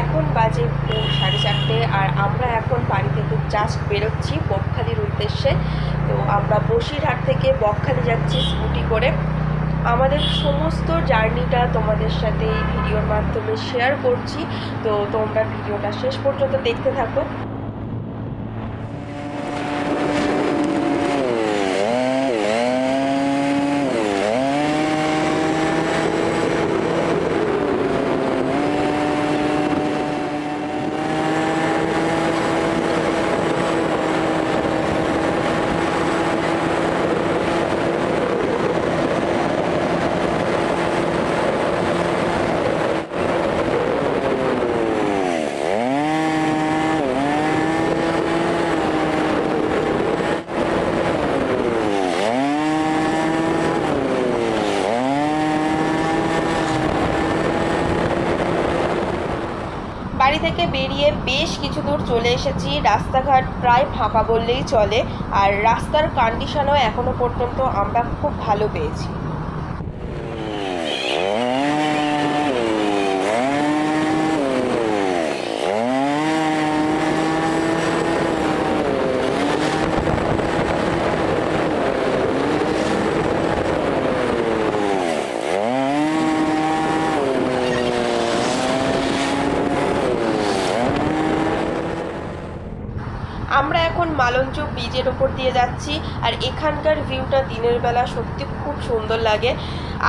এখন বাজে 4:30 আর আমরা এখন বাড়ি থেকে জাস্ট বেরোচ্ছি বকখালির উদ্দেশ্যে। তো আমরা বসিরহাট থেকে বকখালি যাচ্ছি স্কুটি করে। আমাদের সমস্ত জার্নিটা তোমাদের সাথে এই ভিডিওর মাধ্যমে শেয়ার করছি, তো তোমরা ভিডিওটা শেষ পর্যন্ত দেখতে থাকো। বাড়ি থেকে বেরিয়ে বেশ কিছু দূর চলে এসেছি। রাস্তাঘাট প্রায় ফাঁকা বললেই চলে, আর রাস্তার কন্ডিশনও এখনো পর্যন্ত আমরা খুব ভালো পেয়েছি। আমরা এখন মালঞ্চ ব্রিজের ওপর দিয়ে যাচ্ছি, আর এখানকার ভিউটা দিনের বেলা সত্যি খুব সুন্দর লাগে।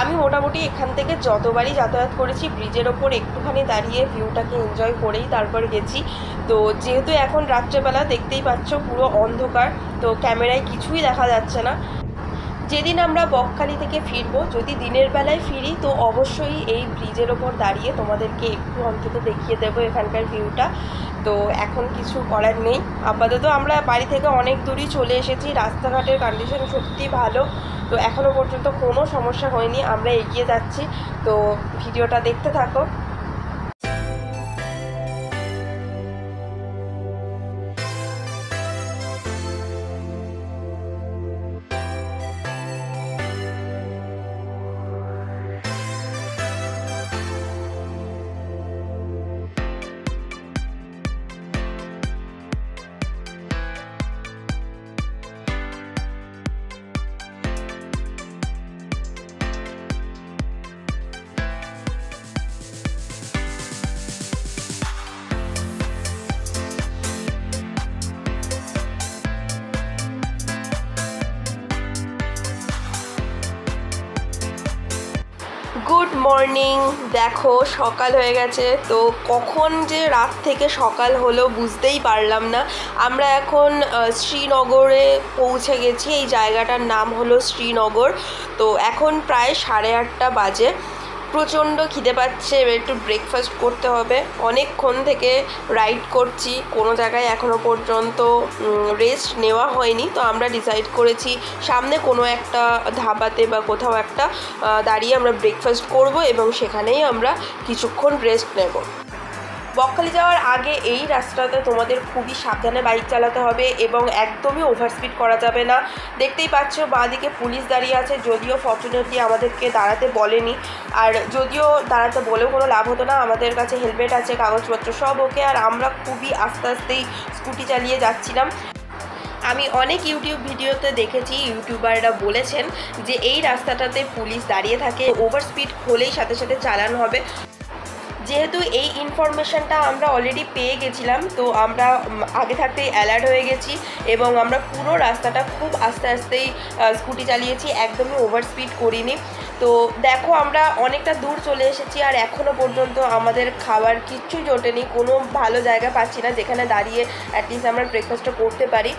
আমি মোটামুটি এখান থেকে যতবারই যাতায়াত করেছি ব্রিজের ওপর একটুখানি দাঁড়িয়ে ভিউটাকে এনজয় করেই তারপর গেছি। তো যেহেতু এখন রাত্রেবেলা দেখতেই পাচ্ছ পুরো অন্ধকার, তো ক্যামেরায় কিছুই দেখা যাচ্ছে না। যেদিন আমরা বকখালি থেকে ফিরবো, যদি দিনের বেলায় ফিরি, তো অবশ্যই এই ব্রিজের ওপর দাঁড়িয়ে তোমাদেরকে একটু অন্তত দেখিয়ে দেবো এখানকার ভিউটা। তো এখন কিছু করার নেই, আপাতত আমরা বাড়ি থেকে অনেক দূরই চলে এসেছি। রাস্তাঘাটের কন্ডিশন সত্যি ভালো, তো এখনও পর্যন্ত কোনো সমস্যা হয়নি। আমরা এগিয়ে যাচ্ছি, তো ভিডিওটা দেখতে থাকো। Good morning. দেখো সকাল হয়ে গেছে, তো কখন যে রাত থেকে সকাল হলো বুঝতেই পারলাম না। আমরা এখন শ্রীনগরে পৌঁছে গেছি। এই জায়গাটার নাম হলো শ্রীনগর। তো এখন প্রায় 8:30 বাজে। প্রচণ্ড খিদে পাচ্ছে, এবার একটু ব্রেকফাস্ট করতে হবে। অনেকক্ষণ থেকে রাইড করছি, কোনো জায়গায় এখনও পর্যন্ত রেস্ট নেওয়া হয়নি। তো আমরা ডিসাইড করেছি সামনে কোনো একটা ধাবাতে বা কোথাও একটা দাঁড়িয়ে আমরা ব্রেকফাস্ট করব, এবং সেখানেই আমরা কিছুক্ষণ রেস্ট নেব। বকখালি যাওয়ার আগে এই রাস্তাতে তোমাদের খুবই সাবধানে বাইক চালাতে হবে, এবং একদমই ওভারস্পিড করা যাবে না। দেখতেই পাচ্ছ বাঁদিকে পুলিশ দাঁড়িয়ে আছে, যদিও ফর্চুনেটলি আমাদেরকে দাঁড়াতে বলেনি। আর যদিও দাঁড়াতে বলেও কোনো লাভ হতো না, আমাদের কাছে হেলমেট আছে, কাগজপত্র সব ওকে। আর আমরা খুবই আস্তে আস্তেই স্কুটি চালিয়ে যাচ্ছিলাম। আমি অনেক ইউটিউব ভিডিওতে দেখেছি, ইউটিউবাররা বলেছেন যে এই রাস্তাটাতে পুলিশ দাঁড়িয়ে থাকে, ওভারস্পিড হলেই সাথে সাথে চালান হবে। যেহেতু এই ইনফরমেশানটা আমরা অলরেডি পেয়ে গেছিলাম, তো আমরা আগে থাকতেই অ্যালার্ট হয়ে গেছি, এবং আমরা পুরো রাস্তাটা খুব আস্তে আস্তেই স্কুটি চালিয়েছি, একদমই ওভারস্পিড করিনি। তো দেখো আমরা অনেকটা দূর চলে এসেছি, আর এখনও পর্যন্ত আমাদের খাবার কিচ্ছু জোটেনি। কোনো ভালো জায়গা পাচ্ছি না যেখানে দাঁড়িয়ে অ্যাটলিস্ট আমরা ব্রেকফাস্টটা করতে পারি।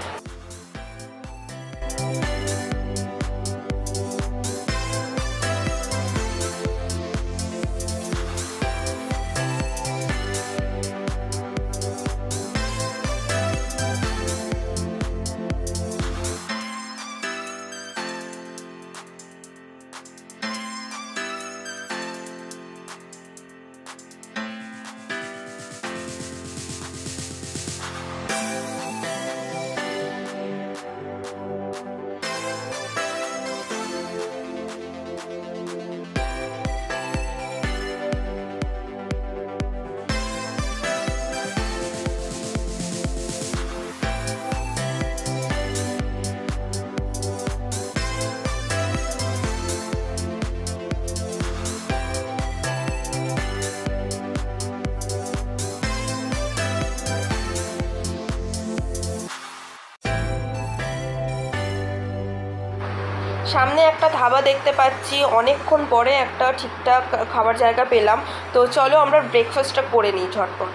সামনে একটা ধাবা দেখতে পাচ্ছি, অনেকক্ষণ পরে একটা ঠিকঠাক খাবার জায়গা পেলাম। তো চলো আমরা ব্রেকফাস্টটা করে নিই ঝটপট।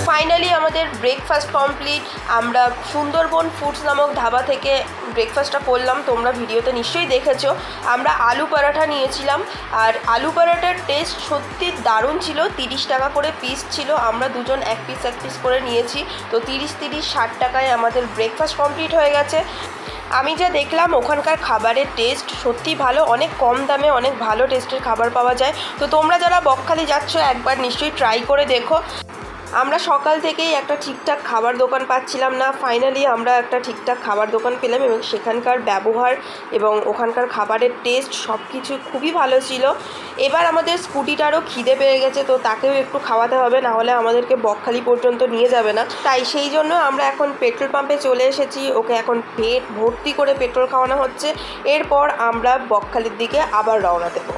ফাইনালি আমাদের ব্রেকফাস্ট কমপ্লিট। আমরা সুন্দরবন ফুডস নামক ধাবা থেকে ব্রেকফাস্টটা করলাম, তোমরা ভিডিওতে নিশ্চয়ই দেখেছো। আমরা আলু পরাঠা নিয়েছিলাম, আর আলু পরাঠার টেস্ট সত্যি দারুণ ছিল। 30 টাকা করে পিস ছিল, আমরা দুজন এক পিস করে নিয়েছি। তো 30-60 টাকায় আমাদের ব্রেকফাস্ট কমপ্লিট হয়ে গেছে। আমি যা দেখলাম ওখানকার খাবারের টেস্ট সত্যি ভালো, অনেক কম দামে অনেক ভালো টেস্টের খাবার পাওয়া যায়। তো তোমরা যারা বকখালি যাচ্ছ একবার নিশ্চয়ই ট্রাই করে দেখো। আমরা সকাল থেকেই একটা ঠিকঠাক খাবার দোকান পাচ্ছিলাম না, ফাইনালি আমরা একটা ঠিকঠাক খাবার দোকান পেলাম এবং সেখানকার ব্যবহার এবং ওখানকার খাবারের টেস্ট সব কিছু খুবই ভালো ছিল। এবার আমাদের স্কুটিটারও খিদে পেয়ে গেছে, তো তাকেও একটু খাওয়াতে হবে, না হলে আমাদেরকে বকখালি পর্যন্ত নিয়ে যাবে না। তাই সেই জন্য আমরা এখন পেট্রোল পাম্পে চলে এসেছি, ওকে এখন পেট ভর্তি করে পেট্রোল খাওয়ানো হচ্ছে। এরপর আমরা বকখালির দিকে আবার রওনা দেবো।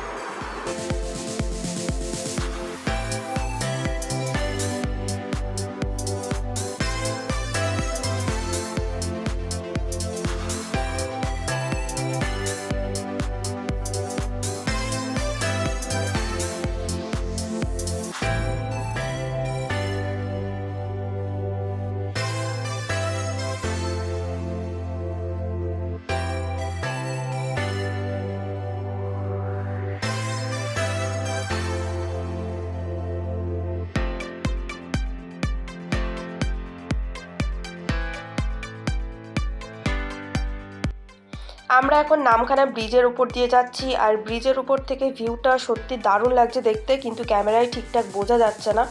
আমরা এখন নামখানা ব্রিজের উপর দিয়ে যাচ্ছি, আর ব্রিজের উপর থেকে ভিউটা সত্যি দারুণ লাগছে দেখতে, কিন্তু ক্যামেরায় ঠিকঠাক বোঝা যাচ্ছে না।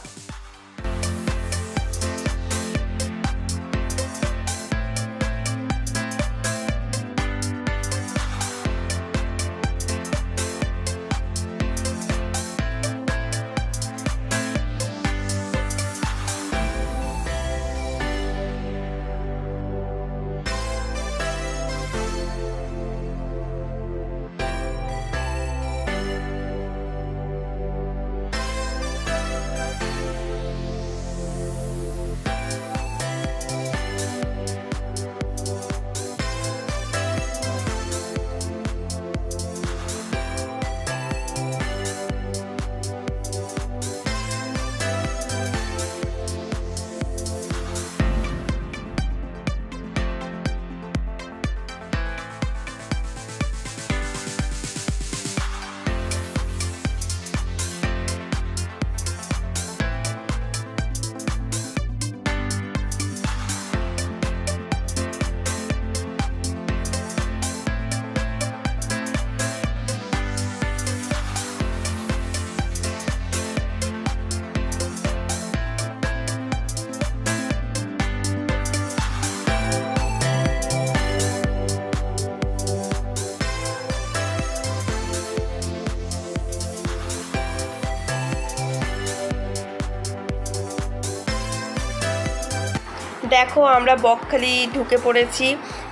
দেখো আমরা বকখালি ঢুকে পড়েছি।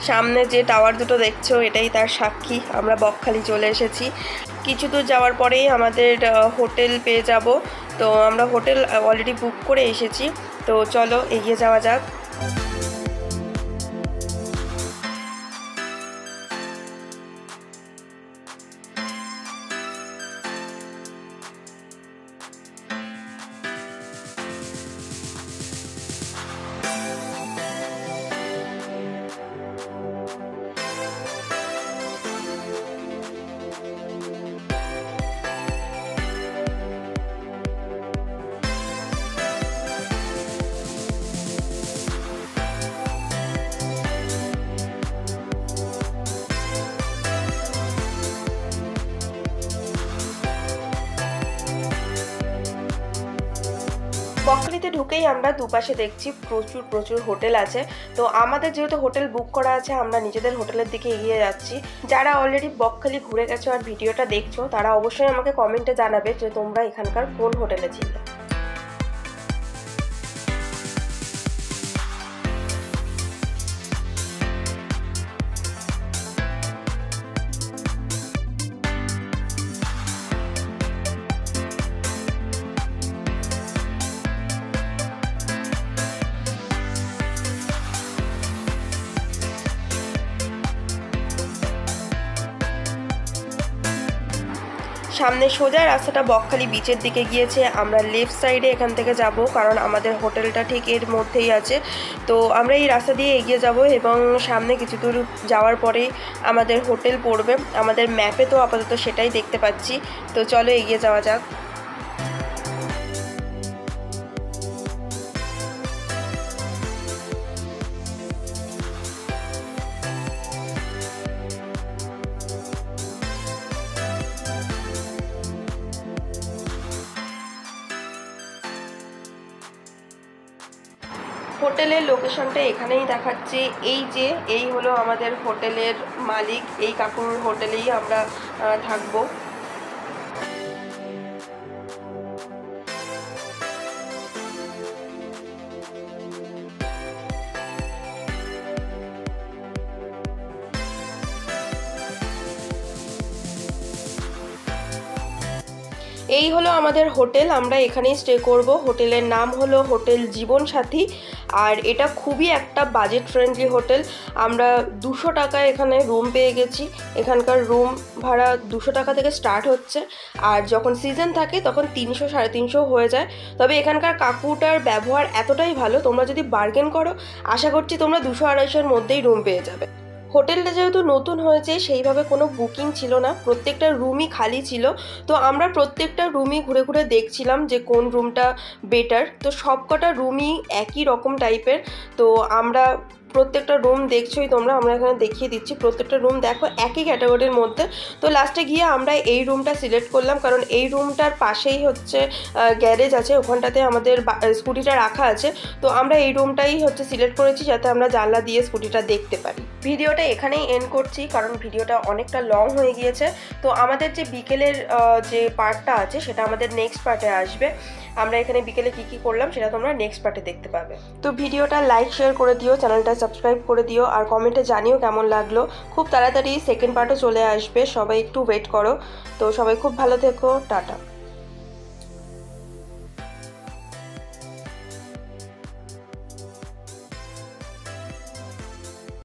সামনে যে টাওয়ার দুটো দেখছো এটাই তার সাক্ষী। আমরা বকখালি চলে এসেছি। কিছু দূর যাওয়ার পরেই আমাদের হোটেল পেয়ে যাব। তো আমরা হোটেল অলরেডি বুক করে এসেছি। তো চলো এগিয়ে যাওয়া যাক। বকখালিতে ঢুকেই আমরা দুপাশে দেখছি প্রচুর প্রচুর হোটেল আছে। তো আমাদের যেহেতু হোটেল বুক করা আছে আমরা নিজেদের হোটেলের দিকে এগিয়ে যাচ্ছি। যারা অলরেডি বকখালি ঘুরে গেছো আর ভিডিওটা দেখছো তারা অবশ্যই আমাকে কমেন্টে জানাবে যে তোমরা এখানকার কোন হোটেলে ছিলে। সামনে সোজা রাস্তাটা বকখালি বিচের দিকে গিয়েছে। আমরা লেফট সাইডে এখান থেকে যাব, কারণ আমাদের হোটেলটা ঠিক এর মধ্যেই আছে। তো আমরা এই রাস্তা দিয়ে এগিয়ে যাব এবং সামনে কিছু দূর যাওয়ার পরেই আমাদের হোটেল পড়বে। আমাদের ম্যাপে তো আপাতত সেটাই দেখতে পাচ্ছি। তো চলো এগিয়ে যাওয়া যাক। হোটেলের লোকেশনটা এখানেই দেখাচ্ছে। এই হলো আমাদের হোটেলের মালিক। এই কাকুর হোটেলেই আমরা থাকবো। এই হলো আমাদের হোটেল, আমরা এখানেই স্টে করব। হোটেলের নাম হলো হোটেল জীবন সাথী, আর এটা খুবই একটা বাজেট ফ্রেন্ডলি হোটেল। আমরা 200 টাকায় এখানে রুম পেয়ে গেছি। এখানকার রুম ভাড়া 200 টাকা থেকে স্টার্ট হচ্ছে, আর যখন সিজন থাকে তখন 300 350 হয়ে যায়। তবে এখানকার কাকুটার ব্যবহার এতটাই ভালো, তোমরা যদি বার্গেন করো আশা করছি তোমরা 200-250-এর মধ্যেই রুম পেয়ে যাবে। হোটেলটা যেহেতু নতুন হয়েছে সেইভাবে কোনো বুকিং ছিল না, প্রত্যেকটা রুমই খালি ছিল। তো আমরা প্রত্যেকটা রুমই ঘুরে ঘুরে দেখছিলাম যে কোন রুমটা বেটার। তো সবকটা রুমই একই রকম টাইপের। তো আমরা প্রত্যেকটা রুম দেখছোই তোমরা, আমরা এখানে দেখিয়ে দিচ্ছি। প্রত্যেকটা রুম দেখো একই ক্যাটাগরির মধ্যে। তো লাস্টে গিয়ে আমরা এই রুমটা সিলেক্ট করলাম, কারণ এই রুমটার পাশেই হচ্ছে গ্যারেজ আছে, ওখানটাতে আমাদের স্কুটিটা রাখা আছে। তো আমরা এই রুমটাই হচ্ছে সিলেক্ট করেছি যাতে আমরা জানলা দিয়ে স্কুটিটা দেখতে পারি। ভিডিওটা এখানেই এন্ড করছি, কারণ ভিডিওটা অনেকটা লং হয়ে গিয়েছে। তো আমাদের যে বিকেলের যে পার্টটা আছে সেটা আমাদের নেক্সট পার্টে আসবে। আমরা এখানে বিকেলে কি করলাম সেটা তোমরা নেক্সট পার্টে দেখতে পাবে। তো ভিডিওটা লাইক শেয়ার করে দিও, চ্যানেলটা সাবস্ক্রাইব করে দিও, আর কমেন্টে জানিও কেমন লাগলো। খুব তাড়াতাড়ি সেকেন্ড পার্টও চলে আসবে, সবাই একটু ওয়েট করো। তো সবাই খুব ভালো থেকো, টাটা।